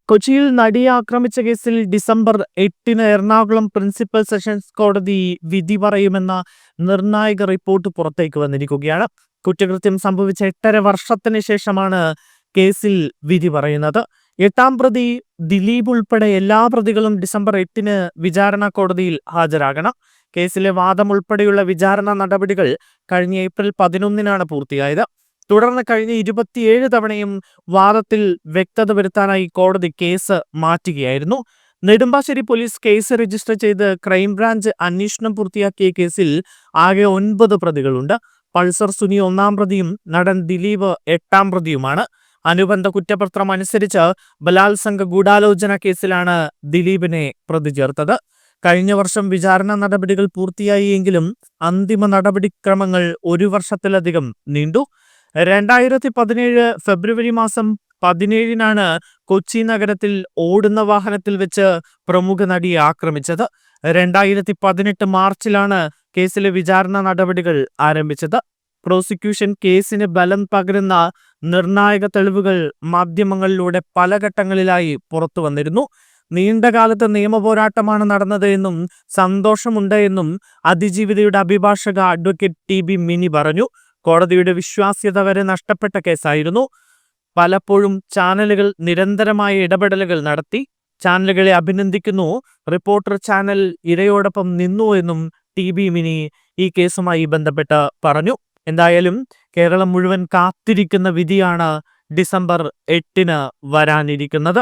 കൊച്ചിയിൽ നടിയെ ആക്രമിച്ച കേസിൽ ഡിസംബർ 8-ന് എറണാകുളം പ്രിൻസിപ്പൽ സെഷൻസ് കോടതി വിധി പറയുമെന്ന നിർണായക റിപ്പോർട്ട് പുറത്തേക്ക് വന്നിരിക്കുകയാണ്. കുറ്റകൃത്യം സംഭവിച്ച 8.5 വർഷത്തിന് ശേഷമാണ് കേസിൽ വിധി പറയുന്നത്. 8ാം പ്രതി ദിലീപ് ഉൾപ്പെടെ എല്ലാ പ്രതികളും ഡിസംബർ 8-ന് വിചാരണ കോടതിയിൽ ഹാജരാകണം. കേസിലെ വാദം ഉൾപ്പെടെയുള്ള വിചാരണ നടപടികൾ കഴിഞ്ഞ ഏപ്രിൽ 11-നാണ് പൂർത്തിയായത്. തുടർന്ന് കഴിഞ്ഞ 27 തവണയും വാദത്തിൽ വ്യക്തത വരുത്താനായി കോടതി കേസ് മാറ്റുകയായിരുന്നു. നെടുമ്പാശ്ശേരി പോലീസ് കേസ് രജിസ്റ്റർ ചെയ്ത് ക്രൈംബ്രാഞ്ച് അന്വേഷണം പൂർത്തിയാക്കിയ കേസിൽ ആകെ 9 പ്രതികളുണ്ട്. പൾസർ സുനി 1-ാം പ്രതിയും നടൻ ദിലീപ് 8-ാം പ്രതിയുമാണ്. അനുബന്ധ കുറ്റപത്രം അനുസരിച്ച് ബലാത്സംഗ ഗൂഢാലോചന കേസിലാണ് ദിലീപിനെ പ്രതി ചേർത്തത്. കഴിഞ്ഞ വർഷം വിചാരണ നടപടികൾ പൂർത്തിയായെങ്കിലും അന്തിമ നടപടിക്രമങ്ങൾ 1 വർഷത്തിലധികം നീണ്ടു. 2017 ഫെബ്രുവരി മാസം 17-നാണ് കൊച്ചി നഗരത്തിൽ ഓടുന്ന വാഹനത്തിൽ വെച്ച് പ്രമുഖ നടിയെ ആക്രമിച്ചത്. 2018 മാർച്ചിലാണ് കേസിലെ വിചാരണ നടപടികൾ ആരംഭിച്ചത്. പ്രോസിക്യൂഷൻ കേസിന് ബലം പകരുന്ന നിർണായക തെളിവുകൾ മാധ്യമങ്ങളിലൂടെ പല ഘട്ടങ്ങളിലായി പുറത്തു വന്നിരുന്നു. നീണ്ടകാലത്ത് നിയമപോരാട്ടമാണ് നടന്നത് എന്നും സന്തോഷമുണ്ട് എന്നും അതിജീവിതയുടെ അഭിഭാഷക അഡ്വക്കേറ്റ് TB മിനി പറഞ്ഞു. കോടതിയുടെ വിശ്വാസ്യത വരെ നഷ്ടപ്പെട്ട കേസായിരുന്നു. പലപ്പോഴും ചാനലുകൾ നിരന്തരമായ ഇടപെടലുകൾ നടത്തി. ചാനലുകളെ അഭിനന്ദിക്കുന്നു, റിപ്പോർട്ടർ ചാനൽ ഇരയോടൊപ്പം നിന്നു എന്നും TB മിനി ഈ കേസുമായി ബന്ധപ്പെട്ട് പറഞ്ഞു. എന്തായാലും കേരളം മുഴുവൻ കാത്തിരിക്കുന്ന വിധിയാണ് ഡിസംബർ 8-ന് വരാനിരിക്കുന്നത്.